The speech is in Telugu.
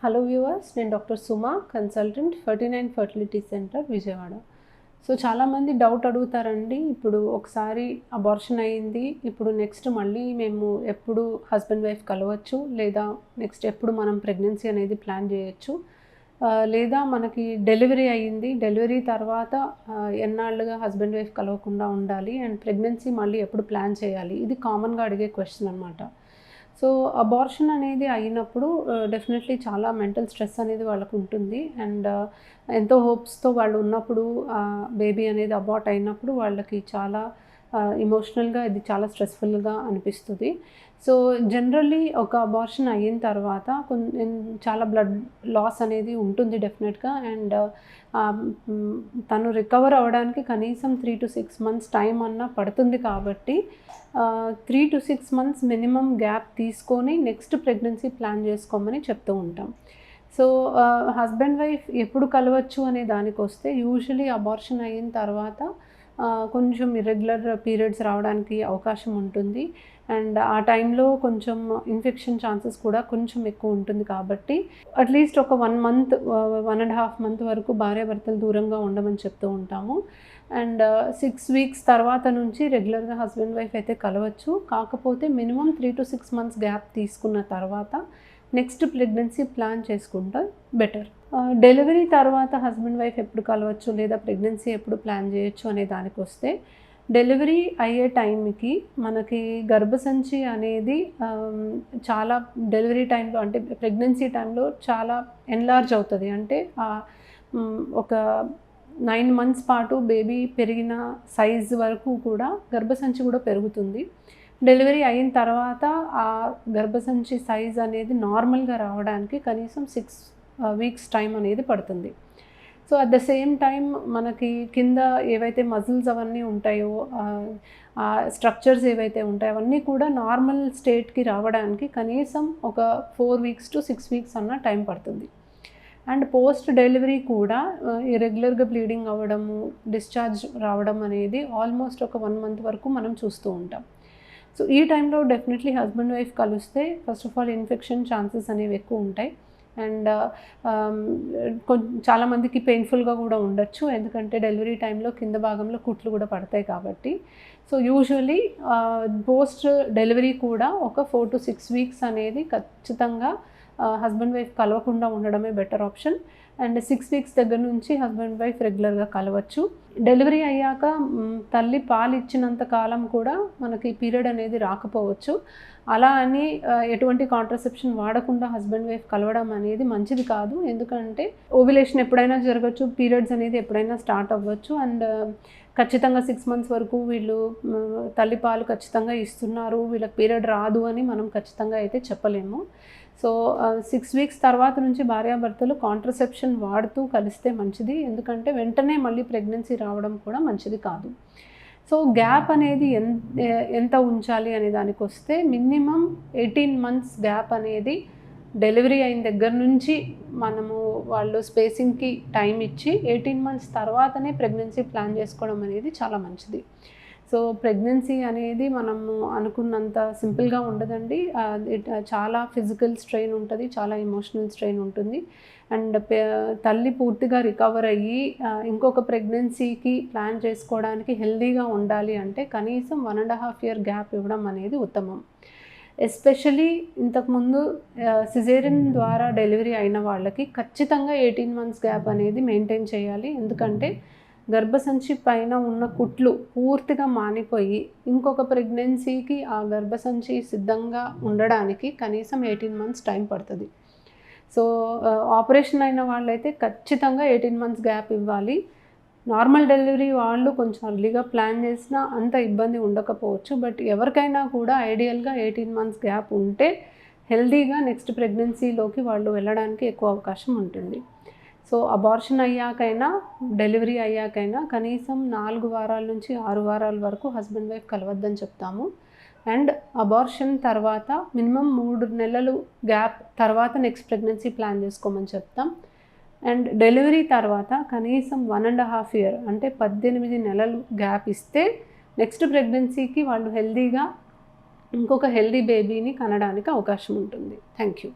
హలో వ్యూవర్స్, నేను doctor Suma, consultant 39 fertility centre Vijayawada. So చాలామంది డౌట్ అడుగుతారండి. ఇప్పుడు ఒకసారి అబార్షన్ అయింది, ఇప్పుడు నెక్స్ట్ మళ్ళీ మేము ఎప్పుడు హస్బెండ్ వైఫ్ కలవచ్చు, లేదా నెక్స్ట్ ఎప్పుడు మనం ప్రెగ్నెన్సీ అనేది ప్లాన్ చేయొచ్చు, లేదా మనకి డెలివరీ అయ్యింది, డెలివరీ తర్వాత ఎన్నాళ్ళుగా హస్బెండ్ వైఫ్ కలవకుండా ఉండాలి, అండ్ ప్రెగ్నెన్సీ మళ్ళీ ఎప్పుడు ప్లాన్ చేయాలి, ఇది కామన్గా అడిగే క్వశ్చన్ అనమాట. సో అబార్షన్ అనేది అయినప్పుడు డెఫినెట్లీ చాలా మెంటల్ స్ట్రెస్ అనేది వాళ్ళకు ఉంటుంది. అండ్ ఎంతో హోప్స్తో వాళ్ళు ఉన్నప్పుడు బేబీ అనేది అబార్ట్ అయినప్పుడు వాళ్ళకి చాలా ఎమోషనల్గా ఇది చాలా స్ట్రెస్ఫుల్గా అనిపిస్తుంది. సో జనరల్లీ ఒక అబార్షన్ అయిన తర్వాత చాలా బ్లడ్ లాస్ అనేది ఉంటుంది డెఫినెట్గా. అండ్ తను రికవర్ అవ్వడానికి కనీసం 3 to 6 months టైం అన్నా పడుతుంది. కాబట్టి 3 to 6 months మినిమం గ్యాప్ తీసుకొని నెక్స్ట్ ప్రెగ్నెన్సీ ప్లాన్ చేసుకోమని చెప్తూ ఉంటాం. సో హస్బెండ్ వైఫ్ ఎప్పుడు కలవచ్చు అనే దానికి వస్తే, యూజువలీ అబార్షన్ అయిన తర్వాత కొంచెం ఇర్రెగ్యులర్ పీరియడ్స్ రావడానికి అవకాశం ఉంటుంది. అండ్ ఆ టైంలో కొంచెం ఇన్ఫెక్షన్ ఛాన్సెస్ కూడా కొంచెం ఎక్కువ ఉంటుంది. కాబట్టి అట్లీస్ట్ ఒక 1 month 1.5 month వరకు భార్యాభర్తలు దూరంగా ఉండమని చెప్తూ ఉంటాము. అండ్ 6 weeks తర్వాత నుంచి రెగ్యులర్గా హస్బెండ్ వైఫ్ అయితే కలవచ్చు. కాకపోతే మినిమం 3 to 6 months గ్యాప్ తీసుకున్న తర్వాత నెక్స్ట్ ప్రెగ్నెన్సీ ప్లాన్ చేసుకుంటే బెటర్. డెలివరీ తర్వాత హస్బెండ్ వైఫ్ ఎప్పుడు కలవచ్చు, లేదా ప్రెగ్నెన్సీ ఎప్పుడు ప్లాన్ చేయొచ్చు అనే దానికి వస్తే, డెలివరీ అయ్యే టైంకి మనకి గర్భసంచి అనేది చాలా డెలివరీ టైంలో అంటే ప్రెగ్నెన్సీ టైంలో చాలా ఎన్లార్జ్ అవుతుంది. అంటే ఒక 9 months పాటు బేబీ పెరిగిన సైజ్ వరకు కూడా గర్భసంచి కూడా పెరుగుతుంది. డెలివరీ అయిన తర్వాత ఆ గర్భసంచి సైజ్ అనేది నార్మల్గా రావడానికి కనీసం 6 weeks టైం అనేది పడుతుంది. So at the same time మనకి కింద ఏవైతే మజిల్స్ అవన్నీ ఉంటాయో, స్ట్రక్చర్స్ ఏవైతే ఉంటాయో అవన్నీ కూడా నార్మల్ స్టేట్కి రావడానికి కనీసం ఒక 4 weeks to 6 weeks అన్న టైం పడుతుంది. అండ్ పోస్ట్ డెలివరీ కూడా ఇర్రెగ్యులర్గా బ్లీడింగ్ అవ్వడము, డిశ్చార్జ్ రావడం అనేది ఆల్మోస్ట్ ఒక 1 month వరకు మనం చూస్తూ ఉంటాం. సో ఈ టైంలో డెఫినెట్లీ హస్బెండ్ వైఫ్ కలిస్తే first of all infection chances అనేవి ఎక్కువ ఉంటాయి. అండ్ చాలామందికి పెయిన్ఫుల్గా కూడా ఉండొచ్చు, ఎందుకంటే డెలివరీ టైంలో కింద భాగంలో కుట్లు కూడా పడతాయి కాబట్టి. సో యూజువలీ పోస్ట్ డెలివరీ కూడా ఒక 4 to 6 weeks అనేది ఖచ్చితంగా హస్బెండ్ వైఫ్ కలవకుండా ఉండడమే బెటర్ ఆప్షన్. అండ్ 6 weeks దగ్గర నుంచి హస్బెండ్ వైఫ్ రెగ్యులర్గా కలవచ్చు. డెలివరీ అయ్యాక తల్లి పాలు ఇచ్చినంత కాలం కూడా మనకి పీరియడ్ అనేది రాకపోవచ్చు. అలా అని ఎటువంటి కాంట్రసెప్షన్ వాడకుండా హస్బెండ్ వైఫ్ కలవడం అనేది మంచిది కాదు. ఎందుకంటే ఓవ్యులేషన్ ఎప్పుడైనా జరగచ్చు, పీరియడ్స్ అనేది ఎప్పుడైనా స్టార్ట్ అవ్వచ్చు. అండ్ ఖచ్చితంగా 6 months వరకు వీళ్ళు తల్లిపాలు ఖచ్చితంగా ఇస్తున్నారు, వీళ్ళకి పీరియడ్ రాదు అని మనం ఖచ్చితంగా అయితే చెప్పలేము. సో 6 weeks తర్వాత నుంచి భార్యాభర్తలు కాంట్రసెప్షన్ వాడుతూ కలిస్తే మంచిది. ఎందుకంటే వెంటనే మళ్ళీ ప్రెగ్నెన్సీ రావడం కూడా మంచిది కాదు. సో గ్యాప్ అనేది ఎంత ఉంచాలి అనే దానికి వస్తే, మినిమం 18 months గ్యాప్ అనేది డెలివరీ అయిన దగ్గర నుంచి మనము వాళ్ళు స్పేసింగ్కి టైం ఇచ్చి 18 months తర్వాతనే ప్రెగ్నెన్సీ ప్లాన్ చేసుకోవడం అనేది చాలా మంచిది. సో ప్రెగ్నెన్సీ అనేది మనము అనుకున్నంత సింపుల్గా ఉండదండి. చాలా ఫిజికల్ స్ట్రెయిన్ ఉంటుంది, చాలా ఎమోషనల్ స్ట్రెయిన్ ఉంటుంది. అండ్ తల్లి పూర్తిగా రికవర్ అయ్యి ఇంకొక ప్రెగ్నెన్సీకి ప్లాన్ చేసుకోవడానికి హెల్దీగా ఉండాలి అంటే కనీసం 1.5 year గ్యాప్ ఇవ్వడం అనేది ఉత్తమం. ఎస్పెషలీ ఇంతకుముందు సిజేరియన్ ద్వారా డెలివరీ అయిన వాళ్ళకి ఖచ్చితంగా 18 months గ్యాప్ అనేది మెయింటైన్ చేయాలి. ఎందుకంటే గర్భసంచి పైన ఉన్న కుట్లు పూర్తిగా మానిపోయి ఇంకొక ప్రెగ్నెన్సీకి ఆ గర్భసంచి సిద్ధంగా ఉండడానికి కనీసం 18 months టైం పడుతుంది. సో ఆపరేషన్ అయిన వాళ్ళైతే ఖచ్చితంగా 18 months గ్యాప్ ఇవ్వాలి. నార్మల్ డెలివరీ వాళ్ళు కొంచెం అర్లీగా ప్లాన్ చేసినా అంత ఇబ్బంది ఉండకపోవచ్చు. బట్ ఎవరికైనా కూడా ఐడియల్గా 18 months గ్యాప్ ఉంటే హెల్దీగా నెక్స్ట్ ప్రెగ్నెన్సీలోకి వాళ్ళు వెళ్ళడానికి ఎక్కువ అవకాశం ఉంటుంది. సో అబార్షన్ అయ్యాకైనా డెలివరీ అయ్యాకైనా కనీసం 4 వారాల నుంచి 6 వారాల వరకు హస్బెండ్ వైఫ్ కలవద్దని చెప్తాము. అండ్ అబార్షన్ తర్వాత మినిమం 3 నెలలు గ్యాప్ తర్వాత నెక్స్ట్ ప్రెగ్నెన్సీ ప్లాన్ చేసుకోమని చెప్తాం. అండ్ డెలివరీ తర్వాత కనీసం 1.5 year అంటే 18 నెలలు గ్యాప్ ఇస్తే నెక్స్ట్ ప్రెగ్నెన్సీకి వాళ్ళు హెల్దీగా ఇంకొక హెల్దీ బేబీని కనడానికి అవకాశం ఉంటుంది. Thank you.